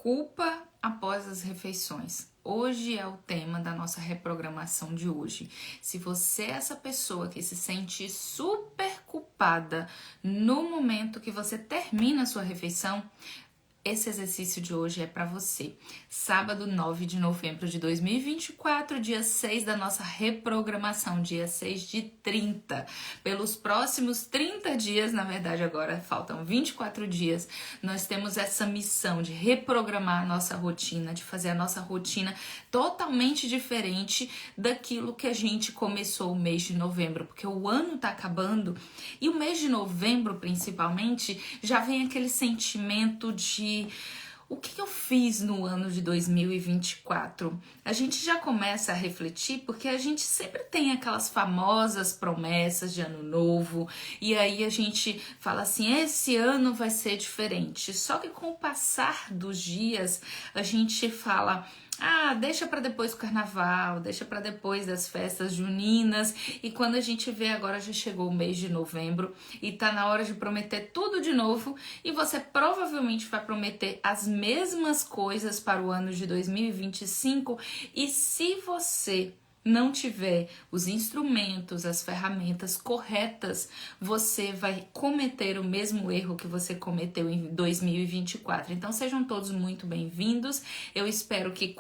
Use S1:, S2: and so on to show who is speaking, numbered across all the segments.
S1: Culpa após as refeições. Hoje é o tema da nossa reprogramação de hoje. Se você é essa pessoa que se sente super culpada no momento que você termina a sua refeição, esse exercício de hoje é para você. Sábado 9 de novembro de 2024, dia 6 da nossa reprogramação, dia 6 de 30. Pelos próximos 30 dias, na verdade agora faltam 24 dias, nós temos essa missão de reprogramar a nossa rotina, de fazer a nossa rotina totalmente diferente daquilo que a gente começou o mês de novembro, porque o ano tá acabando e o mês de novembro, principalmente, já vem aquele sentimento de o que eu fiz no ano de 2024? A gente já começa a refletir porque a gente sempre tem aquelas famosas promessas de ano novo e aí a gente fala assim, esse ano vai ser diferente. Só que com o passar dos dias a gente fala, deixa para depois do carnaval, deixa para depois das festas juninas, e quando a gente vê agora já chegou o mês de novembro e tá na hora de prometer tudo de novo, e você provavelmente vai prometer as mesmas coisas para o ano de 2025, e se você não tiver os instrumentos, as ferramentas corretas, você vai cometer o mesmo erro que você cometeu em 2024. Então sejam todos muito bem-vindos. Eu espero que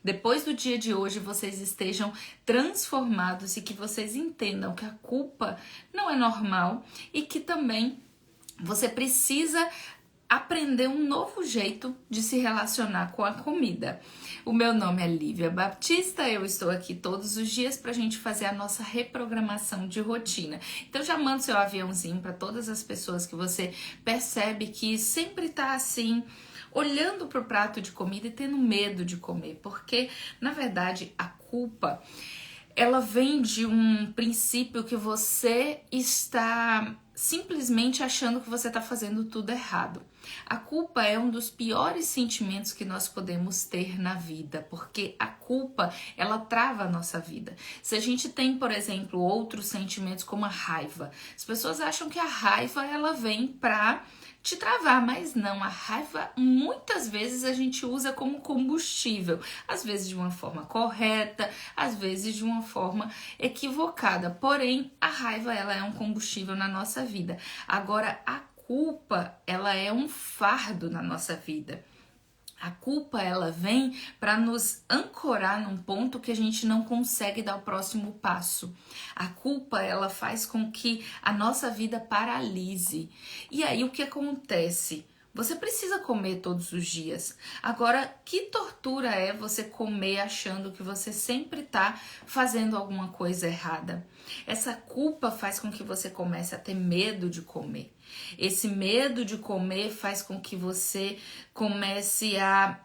S1: depois do dia de hoje vocês estejam transformados e que vocês entendam que a culpa não é normal e que também você precisa aprender um novo jeito de se relacionar com a comida. O meu nome é Lívia Baptista, eu estou aqui todos os dias para a gente fazer a nossa reprogramação de rotina. Então já manda seu aviãozinho para todas as pessoas que você percebe que sempre tá assim, olhando para o prato de comida e tendo medo de comer, porque na verdade a culpa ela vem de um princípio que você está simplesmente achando que você está fazendo tudo errado. A culpa é um dos piores sentimentos que nós podemos ter na vida, porque a culpa, ela trava a nossa vida. Se a gente tem, por exemplo, outros sentimentos como a raiva, as pessoas acham que a raiva ela vem para te travar, mas não, a raiva muitas vezes a gente usa como combustível, às vezes de uma forma correta, às vezes de uma forma equivocada, porém a raiva ela é um combustível na nossa vida. Agora a culpa ela é um fardo na nossa vida. A culpa, ela vem para nos ancorar num ponto que a gente não consegue dar o próximo passo. A culpa, ela faz com que a nossa vida paralise. E aí, o que acontece? Você precisa comer todos os dias. Agora, que tortura é você comer achando que você sempre está fazendo alguma coisa errada? Essa culpa faz com que você comece a ter medo de comer. Esse medo de comer faz com que você comece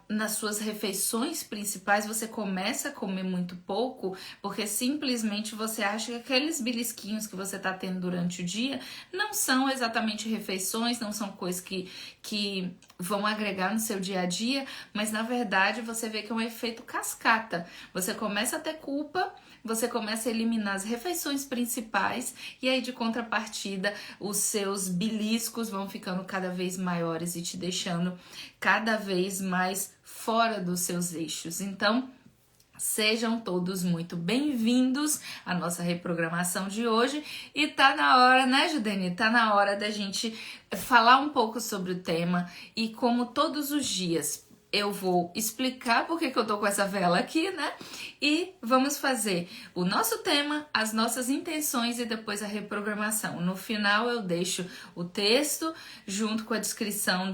S1: nas suas refeições principais, você comece a comer muito pouco, porque simplesmente você acha que aqueles belisquinhos que você está tendo durante o dia não são exatamente refeições, não são coisas que vão agregar no seu dia a dia, mas na verdade você vê que é um efeito cascata. Você começa a ter culpa, você começa a eliminar as refeições principais e aí de contrapartida os seus beliscos vão ficando cada vez maiores e te deixando cada vez mais fora dos seus eixos. Então, sejam todos muito bem-vindos à nossa reprogramação de hoje e tá na hora, né, Judene? Tá na hora da gente falar um pouco sobre o tema e como todos os dias eu vou explicar por que eu tô com essa vela aqui, né? E vamos fazer o nosso tema, as nossas intenções e depois a reprogramação. No final eu deixo o texto junto com a descrição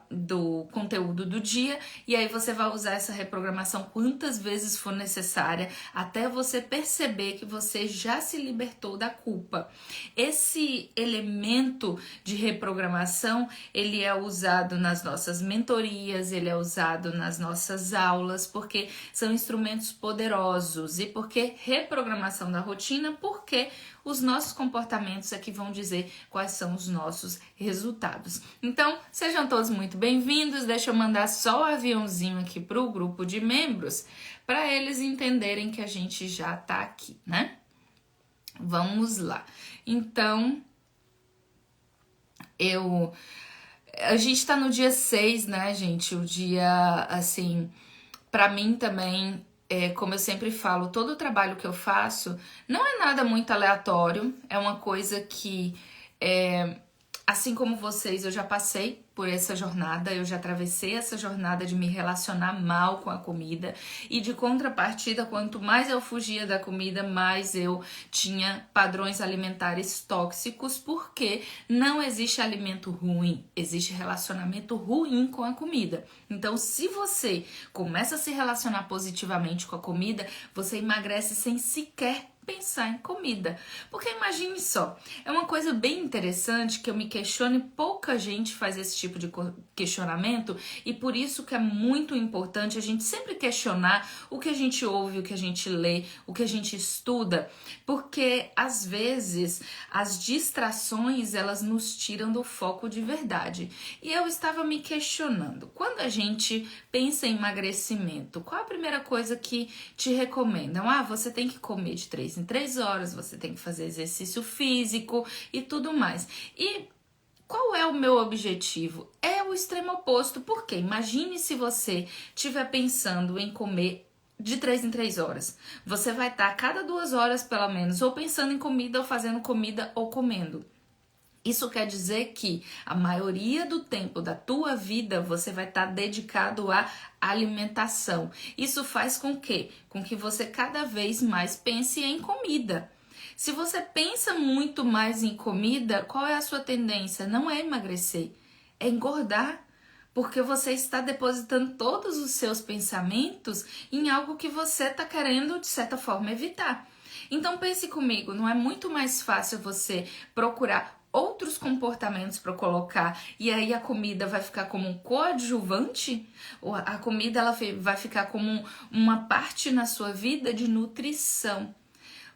S1: do conteúdo do dia e aí você vai usar essa reprogramação quantas vezes for necessária até você perceber que você já se libertou da culpa. Esse elemento de reprogramação, ele é usado nas nossas mentorias, ele é usado nas nossas aulas, porque são instrumentos poderosos e porque reprogramação da rotina, porque os nossos comportamentos é que vão dizer quais são os nossos resultados. Então, sejam todos muito bem-vindos. Deixa eu mandar só o aviãozinho aqui para o grupo de membros, para eles entenderem que a gente já tá aqui, né? Vamos lá. Então, eu A gente tá no dia 6, né, gente? O dia, assim, pra mim também, como eu sempre falo, todo o trabalho que eu faço não é nada muito aleatório, é uma coisa que, assim como vocês, eu já passei por essa jornada, eu já atravessei essa jornada de me relacionar mal com a comida e de contrapartida, quanto mais eu fugia da comida, mais eu tinha padrões alimentares tóxicos, porque não existe alimento ruim, existe relacionamento ruim com a comida. Então, se você começa a se relacionar positivamente com a comida, você emagrece sem sequer pensar em comida. Porque imagine só, é uma coisa bem interessante que eu me questiono e pouca gente faz esse tipo de questionamento, e por isso que é muito importante a gente sempre questionar o que a gente ouve, o que a gente lê, o que a gente estuda, porque às vezes as distrações elas nos tiram do foco de verdade. E eu estava me questionando, quando a gente pensa em emagrecimento, qual a primeira coisa que te recomendam? Ah, você tem que comer de 3 em 3 horas, você tem que fazer exercício físico e tudo mais. E qual é o meu objetivo? É o extremo oposto, porque imagine se você estiver pensando em comer de 3 em 3 horas. Você vai estar a cada 2 horas, pelo menos, ou pensando em comida, ou fazendo comida, ou comendo. Isso quer dizer que a maioria do tempo da tua vida você vai estar dedicado à alimentação. Isso faz com que você cada vez mais pense em comida. Se você pensa muito mais em comida, qual é a sua tendência? Não é emagrecer, é engordar. Porque você está depositando todos os seus pensamentos em algo que você está querendo, de certa forma, evitar. Então pense comigo, não é muito mais fácil você procurar outros comportamentos para colocar e aí a comida vai ficar como um coadjuvante? Ou a comida ela vai ficar como uma parte na sua vida de nutrição?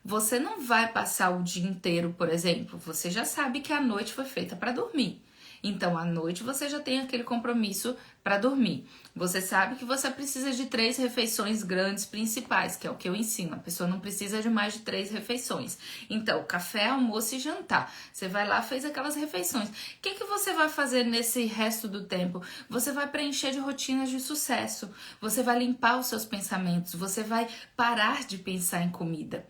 S1: Você não vai passar o dia inteiro, por exemplo, você já sabe que a noite foi feita para dormir. Então, à noite você já tem aquele compromisso para dormir. Você sabe que você precisa de 3 refeições grandes principais, que é o que eu ensino. A pessoa não precisa de mais de 3 refeições. Então, café, almoço e jantar. Você vai lá, fez aquelas refeições. O que você vai fazer nesse resto do tempo? Você vai preencher de rotinas de sucesso. Você vai limpar os seus pensamentos. Você vai parar de pensar em comida.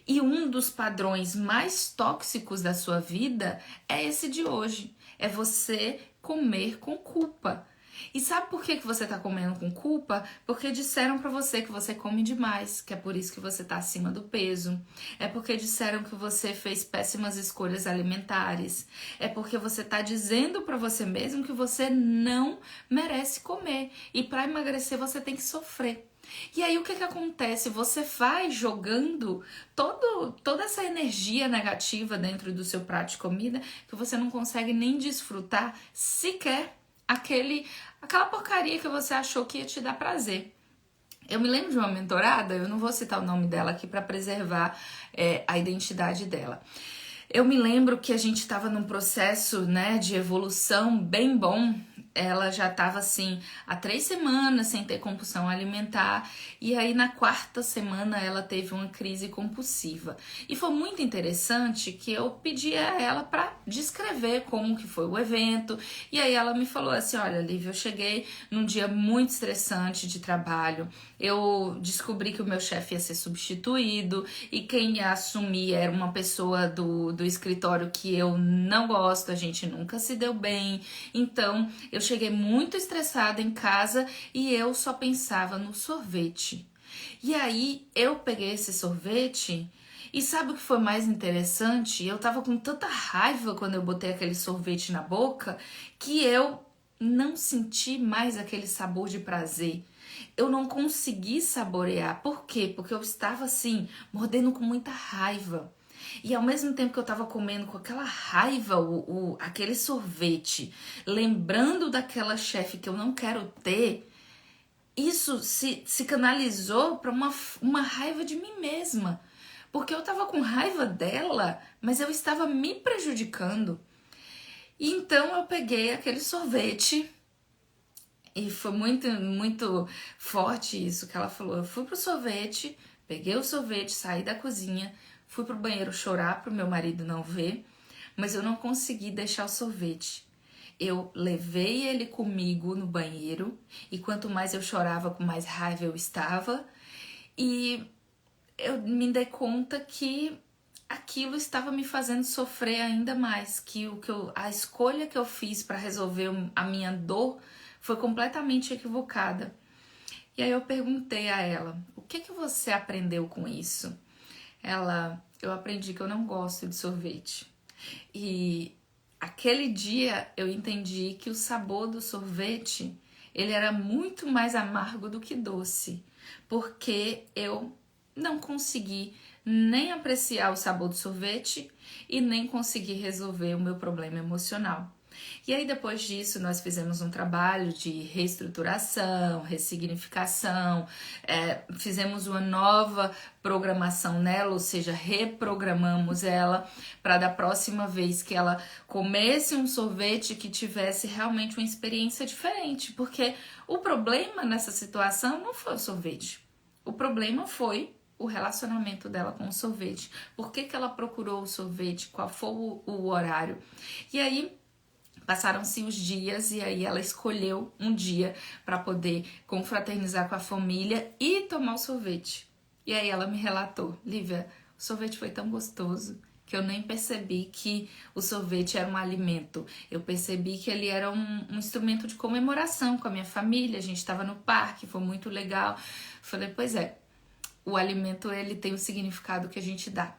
S1: E um dos padrões mais tóxicos da sua vida é esse de hoje. É você comer com culpa. E sabe por que você está comendo com culpa? Porque disseram para você que você come demais, que é por isso que você está acima do peso. É porque disseram que você fez péssimas escolhas alimentares. É porque você está dizendo para você mesmo que você não merece comer. E para emagrecer você tem que sofrer. E aí o que acontece? Você vai jogando toda essa energia negativa dentro do seu prato de comida que você não consegue nem desfrutar sequer aquela porcaria que você achou que ia te dar prazer. Eu me lembro de uma mentorada, eu não vou citar o nome dela aqui para preservar a identidade dela. Eu me lembro que a gente estava num processo, né, de evolução bem bom. Ela já estava assim há 3 semanas sem ter compulsão alimentar, e aí na 4ª semana ela teve uma crise compulsiva. E foi muito interessante que eu pedi a ela para descrever como que foi o evento, e aí ela me falou assim: olha, Lívia, eu cheguei num dia muito estressante de trabalho, eu descobri que o meu chefe ia ser substituído e quem ia assumir era uma pessoa do escritório que eu não gosto, a gente nunca se deu bem, então eu cheguei muito estressada em casa e eu só pensava no sorvete. E aí eu peguei esse sorvete e sabe o que foi mais interessante? Eu tava com tanta raiva quando eu botei aquele sorvete na boca que eu não senti mais aquele sabor de prazer. Eu não consegui saborear. Por quê? Porque eu estava assim, mordendo com muita raiva. E ao mesmo tempo que eu tava comendo com aquela raiva, aquele sorvete, lembrando daquela chefe que eu não quero ter, isso se canalizou para uma raiva de mim mesma. Porque eu tava com raiva dela, mas eu estava me prejudicando. E então eu peguei aquele sorvete. E foi muito, muito forte isso que ela falou. Eu fui pro sorvete, peguei o sorvete, saí da cozinha, fui pro banheiro chorar pro meu marido não ver, mas eu não consegui deixar o sorvete. Eu levei ele comigo no banheiro e quanto mais eu chorava, com mais raiva eu estava. E eu me dei conta que aquilo estava me fazendo sofrer ainda mais, que a escolha que eu fiz para resolver a minha dor foi completamente equivocada. E aí eu perguntei a ela: "O que que você aprendeu com isso?" Eu aprendi que eu não gosto de sorvete. E aquele dia eu entendi que o sabor do sorvete, ele era muito mais amargo do que doce, porque eu não consegui nem apreciar o sabor do sorvete e nem consegui resolver o meu problema emocional. E aí, depois disso, nós fizemos um trabalho de reestruturação, ressignificação, fizemos uma nova programação nela, ou seja, reprogramamos ela para da próxima vez que ela comesse um sorvete que tivesse realmente uma experiência diferente, porque o problema nessa situação não foi o sorvete, o problema foi o relacionamento dela com o sorvete. Por que ela procurou o sorvete? Qual foi o horário? E aí passaram-se os dias e aí ela escolheu um dia para poder confraternizar com a família e tomar o sorvete. E aí ela me relatou: "Lívia, o sorvete foi tão gostoso que eu nem percebi que o sorvete era um alimento. Eu percebi que ele era um instrumento de comemoração com a minha família. A gente estava no parque, foi muito legal." Falei: "Pois é, o alimento ele tem o significado que a gente dá."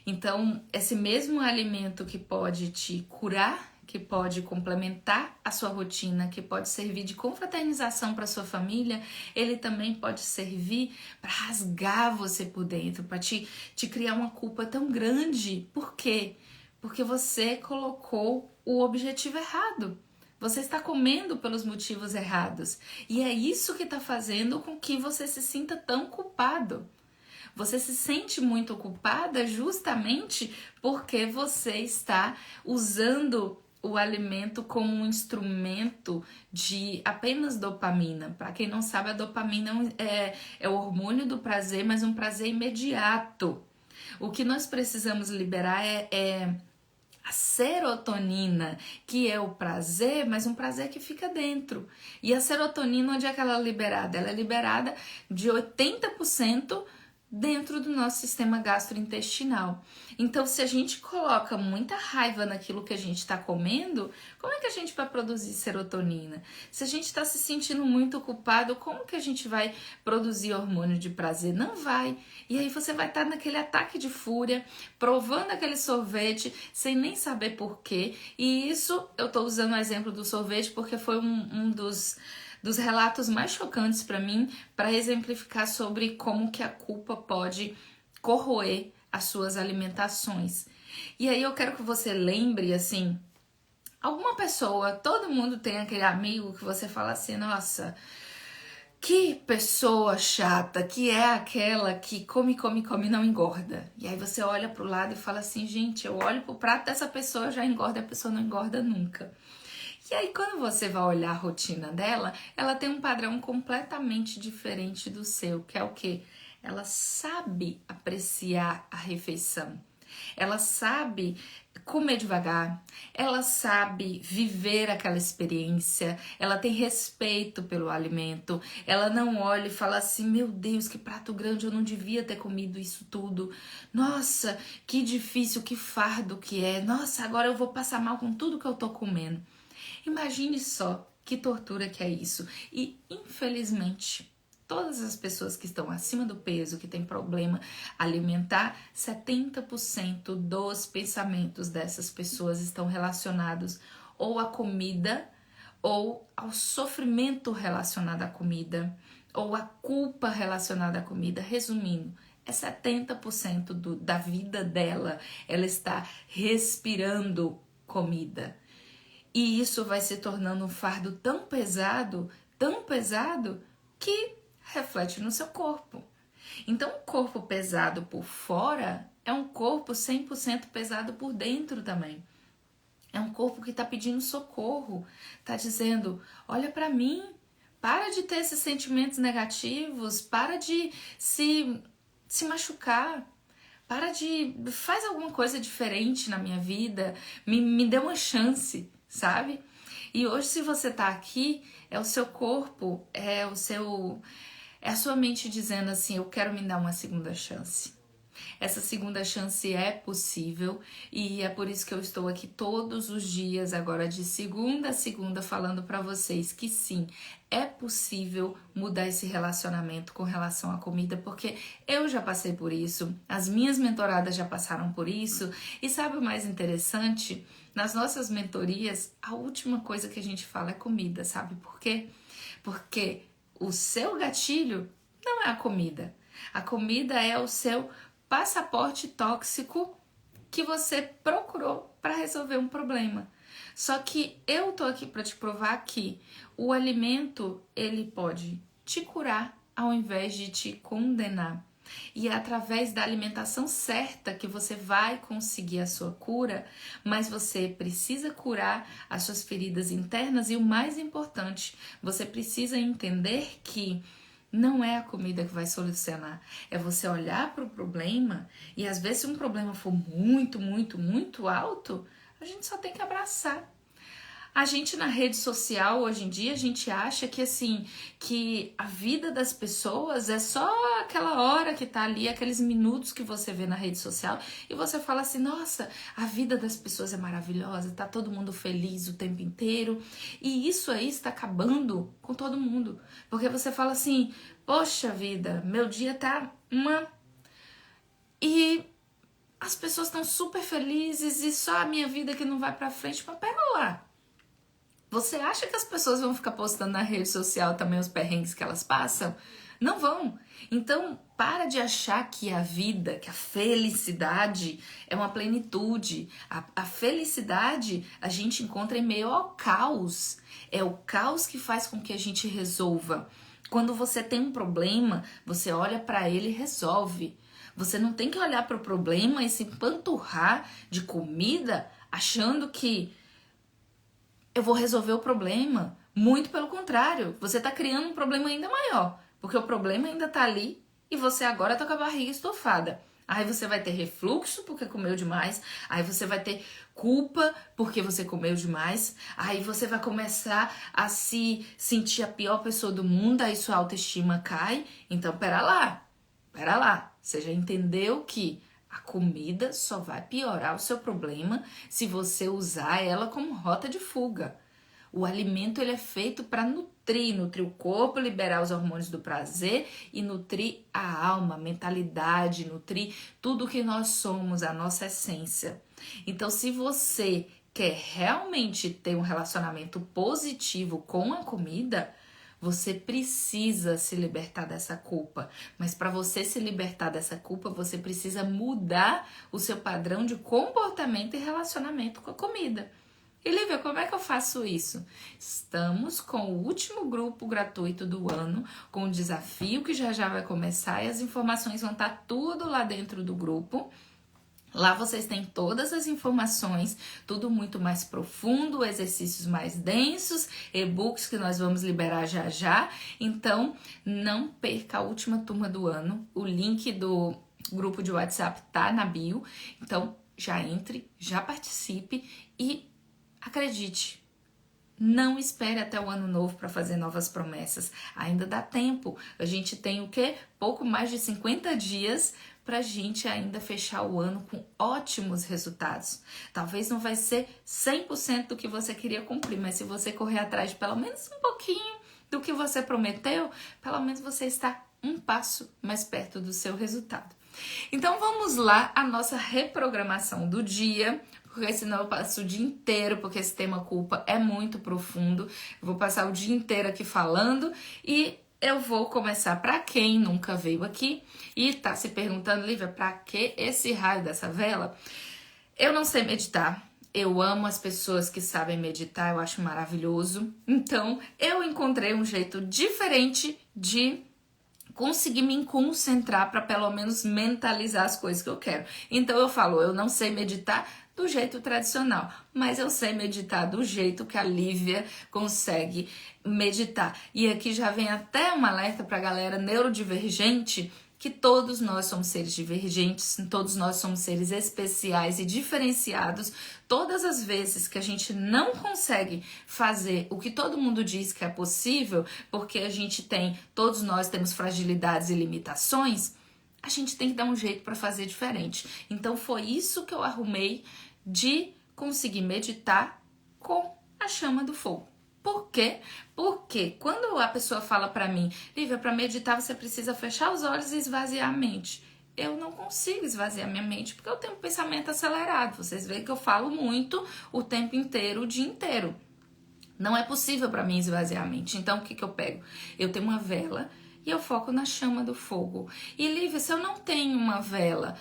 S1: Então, esse mesmo alimento que pode te curar, que pode complementar a sua rotina, que pode servir de confraternização para sua família, ele também pode servir para rasgar você por dentro, para te criar uma culpa tão grande. Por quê? Porque você colocou o objetivo errado. Você está comendo pelos motivos errados. E é isso que está fazendo com que você se sinta tão culpado. Você se sente muito culpada justamente porque você está usando o alimento como um instrumento de apenas dopamina. Para quem não sabe, a dopamina é o hormônio do prazer, mas um prazer imediato. O que nós precisamos liberar é a serotonina, que é o prazer, mas um prazer que fica dentro. E a serotonina, onde é que ela é liberada? Ela é liberada de 80% dentro do nosso sistema gastrointestinal. Então, se a gente coloca muita raiva naquilo que a gente está comendo, como é que a gente vai produzir serotonina? Se a gente está se sentindo muito culpado, como que a gente vai produzir hormônio de prazer? Não vai. E aí você vai estar naquele ataque de fúria, provando aquele sorvete, sem nem saber por quê. E isso, eu estou usando o exemplo do sorvete porque foi um dos relatos mais chocantes para mim, para exemplificar sobre como que a culpa pode corroer as suas alimentações. E aí eu quero que você lembre, assim, alguma pessoa, todo mundo tem aquele amigo que você fala assim: "Nossa, que pessoa chata, que é aquela que come, come, come e não engorda." E aí você olha pro lado e fala assim: "Gente, eu olho pro prato dessa pessoa, já engorda, a pessoa não engorda nunca." E aí, quando você vai olhar a rotina dela, ela tem um padrão completamente diferente do seu, que é o quê? Ela sabe apreciar a refeição. Ela sabe comer devagar, ela sabe viver aquela experiência, ela tem respeito pelo alimento, ela não olha e fala assim: "Meu Deus, que prato grande, eu não devia ter comido isso tudo. Nossa, que difícil, que fardo que é. Nossa, agora eu vou passar mal com tudo que eu tô comendo." Imagine só que tortura que é isso. E, infelizmente, todas as pessoas que estão acima do peso, que têm problema alimentar, 70% dos pensamentos dessas pessoas estão relacionados ou à comida, ou ao sofrimento relacionado à comida, ou à culpa relacionada à comida. Resumindo, é 70% da vida dela, ela está respirando comida. E isso vai se tornando um fardo tão pesado, que reflete no seu corpo. Então, um corpo pesado por fora é um corpo 100% pesado por dentro também. É um corpo que está pedindo socorro, está dizendo: "Olha para mim, para de ter esses sentimentos negativos, para de se machucar. Faz alguma coisa diferente na minha vida, me dê uma chance." Sabe? E hoje, se você tá aqui, é o seu corpo, é a sua mente dizendo assim, eu quero me dar uma segunda chance. Essa segunda chance é possível e é por isso que eu estou aqui todos os dias, agora de segunda a segunda, falando para vocês que sim, é possível mudar esse relacionamento com relação à comida, porque eu já passei por isso, as minhas mentoradas já passaram por isso, e sabe o mais interessante? Nas nossas mentorias, a última coisa que a gente fala é comida, sabe por quê? Porque o seu gatilho não é a comida. A comida é o seu passaporte tóxico que você procurou para resolver um problema. Só que eu tô aqui para te provar que o alimento, ele pode te curar ao invés de te condenar. E é através da alimentação certa que você vai conseguir a sua cura, mas você precisa curar as suas feridas internas e o mais importante, você precisa entender que não é a comida que vai solucionar, é você olhar para o problema e às vezes se um problema for muito, muito, muito alto, a gente só tem que abraçar. A gente na rede social, hoje em dia, a gente acha que assim, que a vida das pessoas é só aquela hora que tá ali, aqueles minutos que você vê na rede social e você fala assim, nossa, a vida das pessoas é maravilhosa, tá todo mundo feliz o tempo inteiro e isso aí está acabando com todo mundo, porque você fala assim, poxa vida, meu dia tá uma... E as pessoas estão super felizes e só a minha vida que não vai pra frente, mas pera lá. Você acha que as pessoas vão ficar postando na rede social também os perrengues que elas passam? Não vão. Então, para de achar que a vida, que a felicidade é uma plenitude. A felicidade a gente encontra em meio ao caos. É o caos que faz com que a gente resolva. Quando você tem um problema, você olha para ele e resolve. Você não tem que olhar para o problema e se empanturrar de comida achando que eu vou resolver o problema. Muito pelo contrário, você tá criando um problema ainda maior, porque o problema ainda tá ali e você agora tá com a barriga estufada. Aí você vai ter refluxo porque comeu demais, aí você vai ter culpa porque você comeu demais, aí você vai começar a se sentir a pior pessoa do mundo, aí sua autoestima cai. Então, pera lá, você já entendeu que a comida só vai piorar o seu problema se você usar ela como rota de fuga. O alimento ele é feito para nutrir o corpo, liberar os hormônios do prazer e nutrir a alma, a mentalidade, nutrir tudo que nós somos, a nossa essência. Então, se você quer realmente ter um relacionamento positivo com a comida, você precisa se libertar dessa culpa. Mas para você se libertar dessa culpa, você precisa mudar o seu padrão de comportamento e relacionamento com a comida. E Lívia, como é que eu faço isso? Estamos com o último grupo gratuito do ano, com o desafio que já vai começar e as informações vão estar tudo lá dentro do grupo. Lá vocês têm todas as informações, tudo muito mais profundo, exercícios mais densos, e-books que nós vamos liberar já já. Então, não perca a última turma do ano. O link do grupo de WhatsApp tá na bio. Então, já entre, já participe e acredite. Não espere até o ano novo para fazer novas promessas. Ainda dá tempo. A gente tem o quê? Pouco mais de 50 dias pra gente ainda fechar o ano com ótimos resultados. Talvez não vai ser 100% do que você queria cumprir, mas se você correr atrás de pelo menos um pouquinho do que você prometeu, pelo menos você está um passo mais perto do seu resultado. Então vamos lá, a nossa reprogramação do dia, porque senão eu passo o dia inteiro, porque esse tema culpa é muito profundo. Eu vou passar o dia inteiro aqui falando e eu vou começar para quem nunca veio aqui e tá se perguntando, Lívia, para que esse raio dessa vela? Eu não sei meditar. Eu amo as pessoas que sabem meditar, eu acho maravilhoso. Então, eu encontrei um jeito diferente de conseguir me concentrar para pelo menos mentalizar as coisas que eu quero. Então eu falo, eu não sei meditar do jeito tradicional, mas eu sei meditar do jeito que a Lívia consegue meditar. E aqui já vem até um alerta para a galera neurodivergente, que todos nós somos seres divergentes, todos nós somos seres especiais e diferenciados. Todas as vezes que a gente não consegue fazer o que todo mundo diz que é possível, porque todos nós temos fragilidades e limitações, a gente tem que dar um jeito para fazer diferente. Então foi isso que eu arrumei de conseguir meditar com a chama do fogo. Por quê? Porque quando a pessoa fala pra mim, Lívia, para meditar você precisa fechar os olhos e esvaziar a mente. Eu não consigo esvaziar minha mente porque eu tenho um pensamento acelerado. Vocês veem que eu falo muito o tempo inteiro, o dia inteiro. Não é possível para mim esvaziar a mente. Então o que eu pego? Eu tenho uma vela e eu foco na chama do fogo. E Lívia, se eu não tenho uma vela,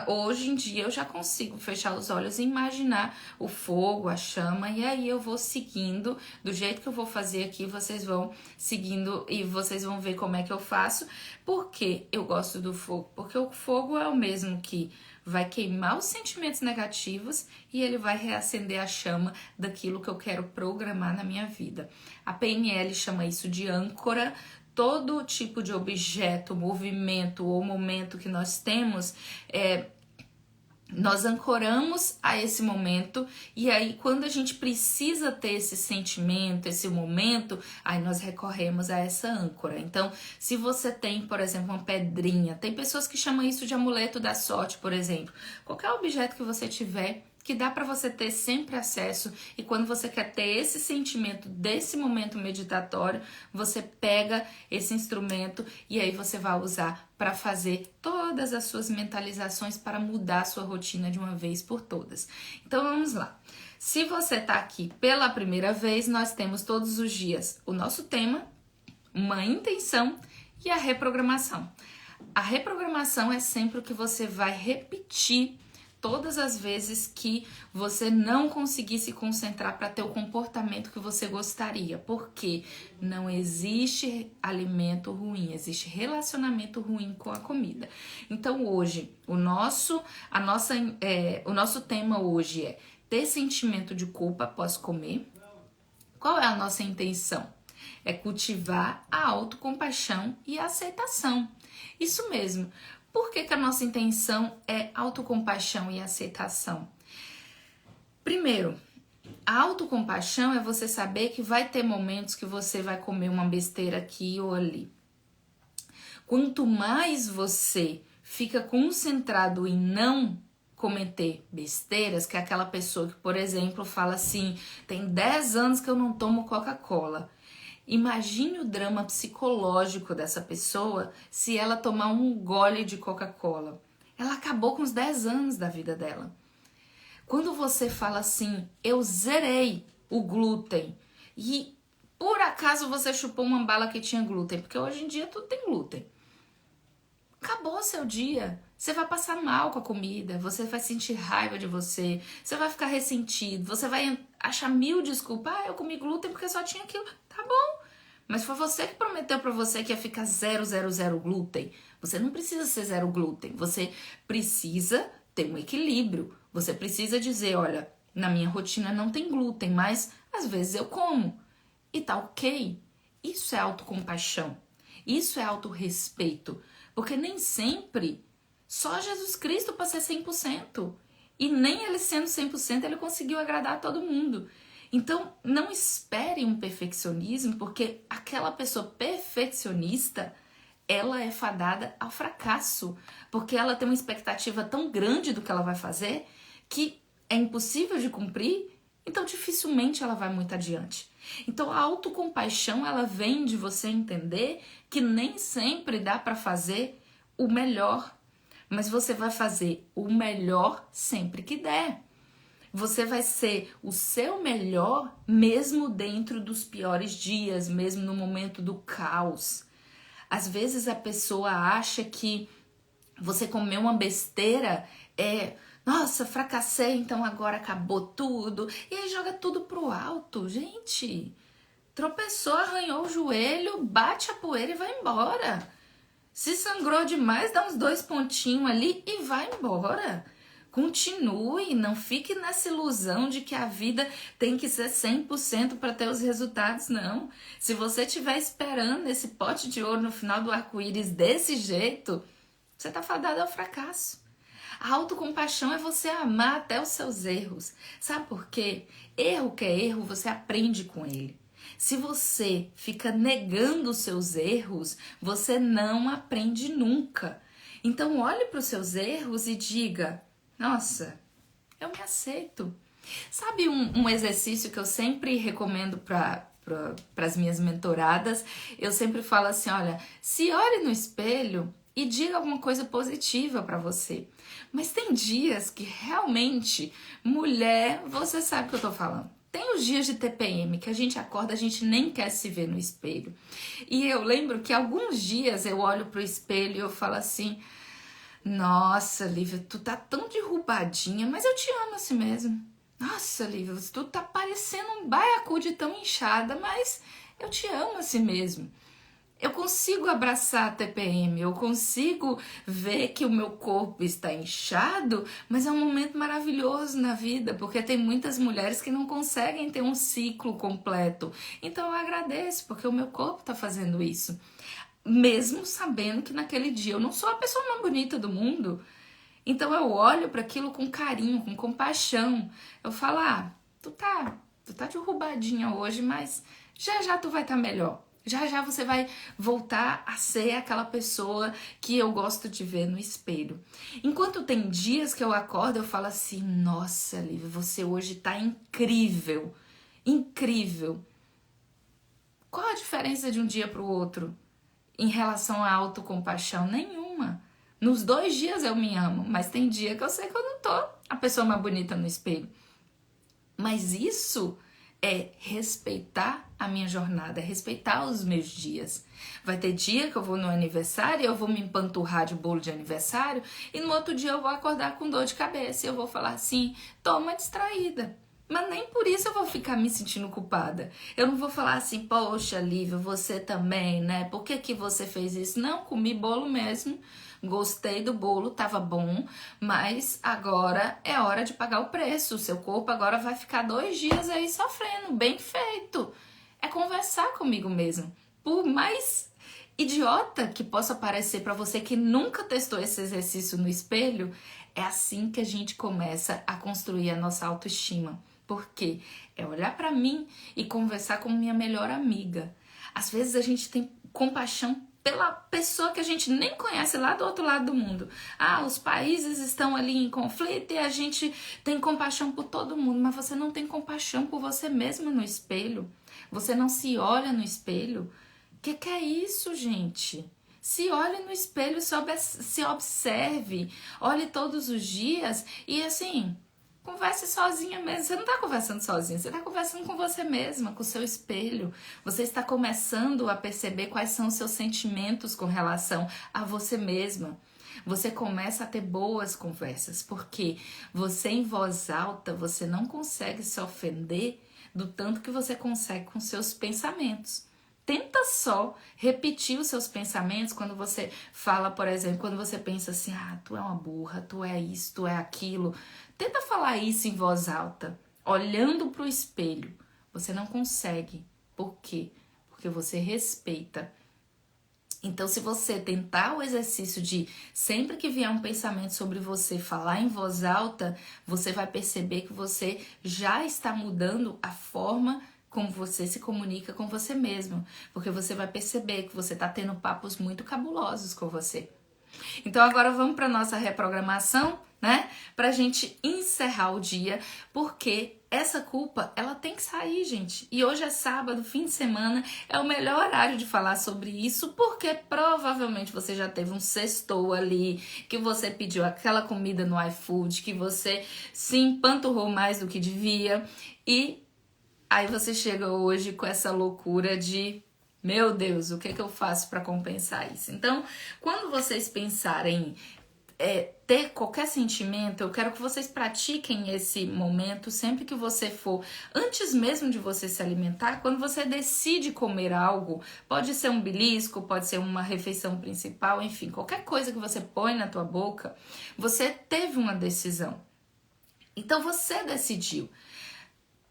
S1: hoje em dia eu já consigo fechar os olhos e imaginar o fogo, a chama, e aí eu vou seguindo, do jeito que eu vou fazer aqui, vocês vão seguindo e vocês vão ver como é que eu faço. Por que eu gosto do fogo? Porque o fogo é o mesmo que vai queimar os sentimentos negativos e ele vai reacender a chama daquilo que eu quero programar na minha vida. A PNL chama isso de âncora. Todo tipo de objeto, movimento ou momento que nós temos, nós ancoramos a esse momento, e aí quando a gente precisa ter esse sentimento, esse momento, aí nós recorremos a essa âncora. Então, se você tem, por exemplo, uma pedrinha, tem pessoas que chamam isso de amuleto da sorte, por exemplo. Qualquer objeto que você tiver, que dá para você ter sempre acesso, e quando você quer ter esse sentimento desse momento meditatório, você pega esse instrumento e aí você vai usar para fazer todas as suas mentalizações para mudar a sua rotina de uma vez por todas. Então vamos lá. Se você está aqui pela primeira vez, nós temos todos os dias o nosso tema, uma intenção e a reprogramação. A reprogramação é sempre o que você vai repetir todas as vezes que você não conseguir se concentrar para ter o comportamento que você gostaria. Porque não existe alimento ruim, existe relacionamento ruim com a comida. Então hoje, o nosso tema hoje é ter sentimento de culpa após comer. Qual é a nossa intenção? É cultivar a autocompaixão e a aceitação. Isso mesmo. Por que a nossa intenção é autocompaixão e aceitação? Primeiro, a autocompaixão é você saber que vai ter momentos que você vai comer uma besteira aqui ou ali. Quanto mais você fica concentrado em não cometer besteiras, que é aquela pessoa que, por exemplo, fala assim, tem 10 anos que eu não tomo Coca-Cola. Imagine o drama psicológico dessa pessoa se ela tomar um gole de Coca-Cola. Ela acabou com os 10 anos da vida dela. Quando você fala assim, eu zerei o glúten e por acaso você chupou uma bala que tinha glúten, porque hoje em dia tudo tem glúten. Acabou seu dia. Você vai passar mal com a comida, você vai sentir raiva de você, você vai ficar ressentido, você vai achar mil desculpas. Eu comi glúten porque só tinha aquilo. Tá bom, mas foi você que prometeu pra você que ia ficar 000 glúten. Você não precisa ser 0 glúten, você precisa ter um equilíbrio. Você precisa dizer, olha, na minha rotina não tem glúten, mas às vezes eu como. E tá ok. Isso é autocompaixão, isso é autorrespeito. Porque nem sempre só Jesus Cristo para ser 100%. E nem ele sendo 100% ele conseguiu agradar a todo mundo. Então não espere um perfeccionismo, porque aquela pessoa perfeccionista, ela é fadada ao fracasso. Porque ela tem uma expectativa tão grande do que ela vai fazer que é impossível de cumprir, então dificilmente ela vai muito adiante. Então a autocompaixão, ela vem de você entender que nem sempre dá para fazer o melhor, mas você vai fazer o melhor sempre que der. Você vai ser o seu melhor mesmo dentro dos piores dias, mesmo no momento do caos. Às vezes a pessoa acha que você comeu uma besteira nossa, fracassei, então agora acabou tudo. E aí joga tudo pro alto. Gente, tropeçou, arranhou o joelho, bate a poeira e vai embora. Se sangrou demais, dá uns 2 pontinhos ali e vai embora. Continue, não fique nessa ilusão de que a vida tem que ser 100% para ter os resultados, não. Se você estiver esperando esse pote de ouro no final do arco-íris desse jeito, você está fadado ao fracasso. A autocompaixão é você amar até os seus erros. Sabe por quê? Erro que é erro, você aprende com ele. Se você fica negando os seus erros, você não aprende nunca. Então olhe para os seus erros e diga: nossa, eu me aceito. Sabe um exercício que eu sempre recomendo para as minhas mentoradas? Eu sempre falo assim, olha, se olhe no espelho e diga alguma coisa positiva para você. Mas tem dias que realmente, mulher, você sabe o que eu tô falando. Tem os dias de TPM que a gente acorda, a gente nem quer se ver no espelho. E eu lembro que alguns dias eu olho pro espelho e eu falo assim: nossa, Lívia, tu tá tão derrubadinha, mas eu te amo assim mesmo. Nossa, Lívia, tu tá parecendo um baiacu de tão inchada, mas eu te amo assim mesmo. Eu consigo abraçar a TPM, eu consigo ver que o meu corpo está inchado, mas é um momento maravilhoso na vida, porque tem muitas mulheres que não conseguem ter um ciclo completo. Então eu agradeço, porque o meu corpo está fazendo isso. Mesmo sabendo que naquele dia eu não sou a pessoa mais bonita do mundo. Então eu olho para aquilo com carinho, com compaixão. Eu falo, tu tá derrubadinha hoje, mas já já tu vai estar melhor. Já já você vai voltar a ser aquela pessoa que eu gosto de ver no espelho. Enquanto tem dias que eu acordo, eu falo assim, nossa, Lívia, você hoje tá incrível. Incrível. Qual a diferença de um dia para o outro em relação à autocompaixão? Nenhuma. Nos 2 dias eu me amo, mas tem dia que eu sei que eu não tô a pessoa mais bonita no espelho. Mas isso é respeitar a minha jornada, é respeitar os meus dias. Vai ter dia que eu vou no aniversário, eu vou me empanturrar de bolo de aniversário, e no outro dia eu vou acordar com dor de cabeça e eu vou falar assim, tô uma distraída. Mas nem por isso eu vou ficar me sentindo culpada. Eu não vou falar assim, poxa, Lívia, você também, né? Por que você fez isso? Não, comi bolo mesmo. Gostei do bolo, tava bom, mas agora é hora de pagar o preço. O seu corpo agora vai ficar 2 dias aí sofrendo, bem feito. É conversar comigo mesmo. Por mais idiota que possa parecer para você que nunca testou esse exercício no espelho, é assim que a gente começa a construir a nossa autoestima. Por quê? É olhar para mim e conversar com minha melhor amiga. Às vezes a gente tem compaixão pela pessoa que a gente nem conhece lá do outro lado do mundo. Os países estão ali em conflito e a gente tem compaixão por todo mundo, mas você não tem compaixão por você mesmo no espelho. Você não se olha no espelho. O que é isso, gente? Se olhe no espelho, se observe, olhe todos os dias e assim, converse sozinha mesmo. Você não está conversando sozinha, você está conversando com você mesma, com o seu espelho. Você está começando a perceber quais são os seus sentimentos com relação a você mesma. Você começa a ter boas conversas, porque você em voz alta, você não consegue se ofender do tanto que você consegue com seus pensamentos. Tenta só repetir os seus pensamentos quando você fala, por exemplo, quando você pensa assim, tu é uma burra, tu é isso, tu é aquilo. Tenta falar isso em voz alta, olhando para o espelho. Você não consegue. Por quê? Porque você respeita. Então, se você tentar o exercício de sempre que vier um pensamento sobre você falar em voz alta, você vai perceber que você já está mudando a forma como você se comunica com você mesmo, porque você vai perceber que você está tendo papos muito cabulosos com você. Então agora vamos para nossa reprogramação, né? Pra gente encerrar o dia, porque essa culpa, ela tem que sair, gente. E hoje é sábado, fim de semana, é o melhor horário de falar sobre isso, porque provavelmente você já teve um sextou ali, que você pediu aquela comida no iFood, que você se empanturrou mais do que devia, e aí você chega hoje com essa loucura de, meu Deus, o que eu faço para compensar isso? Então, quando vocês pensarem ter qualquer sentimento, eu quero que vocês pratiquem esse momento sempre que você for, antes mesmo de você se alimentar, quando você decide comer algo, pode ser um belisco, pode ser uma refeição principal, enfim, qualquer coisa que você põe na tua boca, você teve uma decisão. Então você decidiu.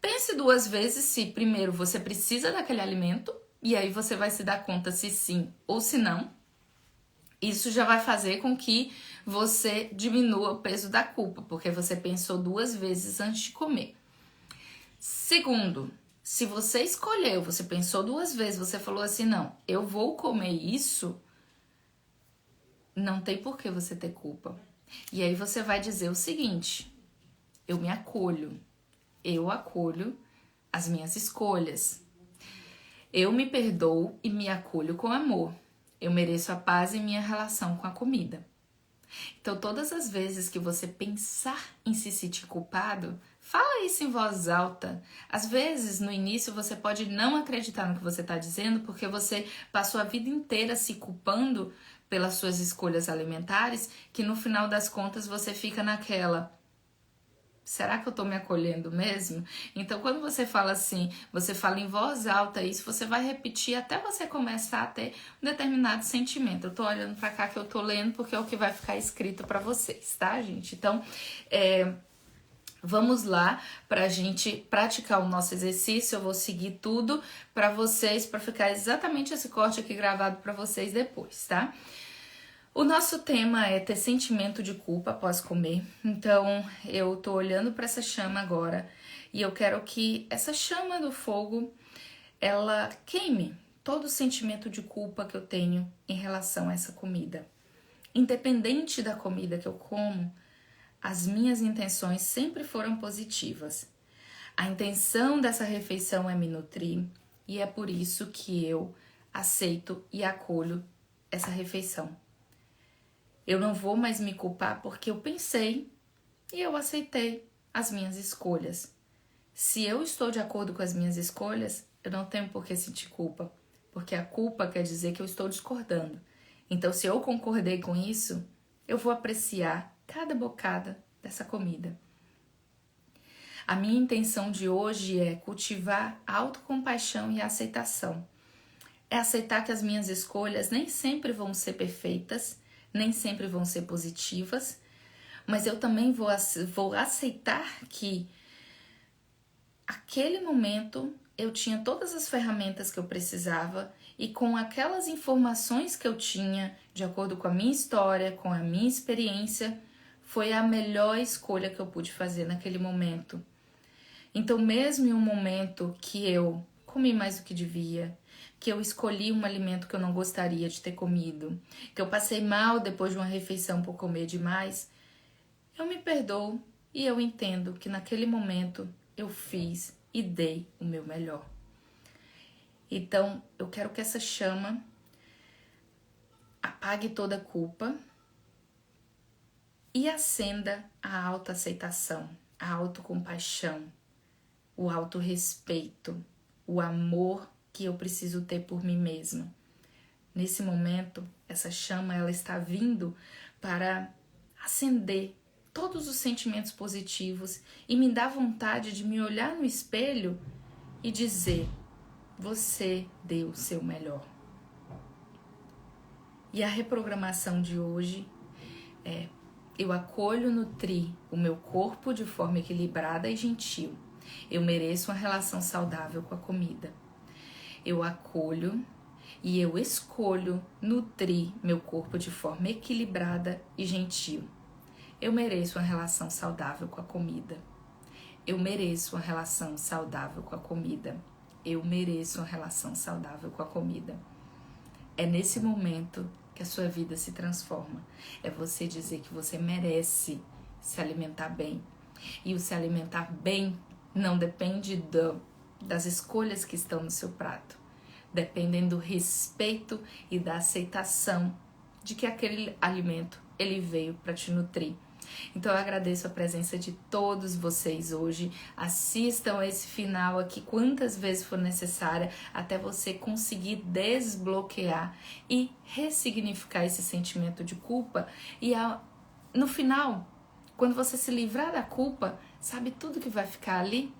S1: Pense 2 vezes se primeiro você precisa daquele alimento, e aí você vai se dar conta se sim ou se não. Isso já vai fazer com que você diminua o peso da culpa, porque você pensou 2 vezes antes de comer. Segundo, se você escolheu, você pensou 2 vezes, você falou assim, não, eu vou comer isso, não tem por que você ter culpa. E aí você vai dizer o seguinte, eu me acolho, eu acolho as minhas escolhas. Eu me perdoo e me acolho com amor. Eu mereço a paz em minha relação com a comida. Então, todas as vezes que você pensar em se sentir culpado, fala isso em voz alta. Às vezes, no início, você pode não acreditar no que você está dizendo, porque você passou a vida inteira se culpando pelas suas escolhas alimentares, que no final das contas você fica naquela... Será que eu tô me acolhendo mesmo? Então, quando você fala assim, você fala em voz alta isso, você vai repetir até você começar a ter um determinado sentimento. Eu tô olhando pra cá que eu tô lendo porque é o que vai ficar escrito pra vocês, tá, gente? Então, vamos lá pra gente praticar o nosso exercício. Eu vou seguir tudo pra vocês, pra ficar exatamente esse corte aqui gravado pra vocês depois, tá? O nosso tema é ter sentimento de culpa após comer, então eu tô olhando para essa chama agora e eu quero que essa chama do fogo, ela queime todo o sentimento de culpa que eu tenho em relação a essa comida. Independente da comida que eu como, as minhas intenções sempre foram positivas. A intenção dessa refeição é me nutrir e é por isso que eu aceito e acolho essa refeição. Eu não vou mais me culpar porque eu pensei e eu aceitei as minhas escolhas. Se eu estou de acordo com as minhas escolhas, eu não tenho por que sentir culpa, porque a culpa quer dizer que eu estou discordando. Então, se eu concordei com isso, eu vou apreciar cada bocada dessa comida. A minha intenção de hoje é cultivar a autocompaixão e a aceitação. É aceitar que as minhas escolhas nem sempre vão ser perfeitas, nem sempre vão ser positivas, mas eu também vou aceitar que aquele momento eu tinha todas as ferramentas que eu precisava e com aquelas informações que eu tinha, de acordo com a minha história, com a minha experiência, foi a melhor escolha que eu pude fazer naquele momento. Então, mesmo em um momento que eu comi mais do que devia, que eu escolhi um alimento que eu não gostaria de ter comido, que eu passei mal depois de uma refeição por comer demais, eu me perdoo e eu entendo que naquele momento eu fiz e dei o meu melhor. Então, eu quero que essa chama apague toda a culpa e acenda a autoaceitação, a autocompaixão, o autorrespeito, o amor que eu preciso ter por mim mesma. Nesse momento, essa chama ela está vindo para acender todos os sentimentos positivos e me dá vontade de me olhar no espelho e dizer: você deu o seu melhor. E a reprogramação de hoje é: eu acolho, nutri o meu corpo de forma equilibrada e gentil. Eu mereço uma relação saudável com a comida. Eu acolho e eu escolho nutrir meu corpo de forma equilibrada e gentil. Eu mereço uma relação saudável com a comida. Eu mereço uma relação saudável com a comida. Eu mereço uma relação saudável com a comida. É nesse momento que a sua vida se transforma. É você dizer que você merece se alimentar bem. E o se alimentar bem não depende das escolhas que estão no seu prato. Dependem do respeito e da aceitação de que aquele alimento ele veio para te nutrir. Então eu agradeço a presença de todos vocês hoje. Assistam esse final aqui quantas vezes for necessária até você conseguir desbloquear e ressignificar esse sentimento de culpa. E no final, quando você se livrar da culpa, sabe tudo que vai ficar ali?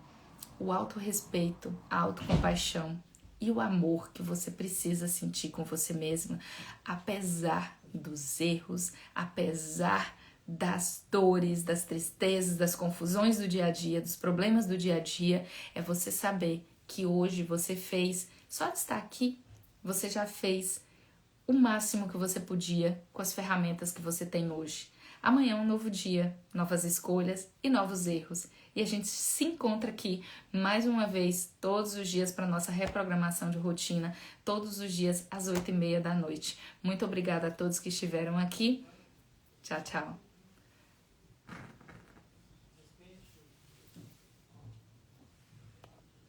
S1: O autorrespeito, a autocompaixão e o amor que você precisa sentir com você mesma, apesar dos erros, apesar das dores, das tristezas, das confusões do dia a dia, dos problemas do dia a dia, é você saber que hoje você fez, só de estar aqui, você já fez o máximo que você podia com as ferramentas que você tem hoje. Amanhã é um novo dia, novas escolhas e novos erros. E a gente se encontra aqui mais uma vez, todos os dias, para nossa reprogramação de rotina, todos os dias às 8h30 da noite. Muito obrigada a todos que estiveram aqui. Tchau, tchau.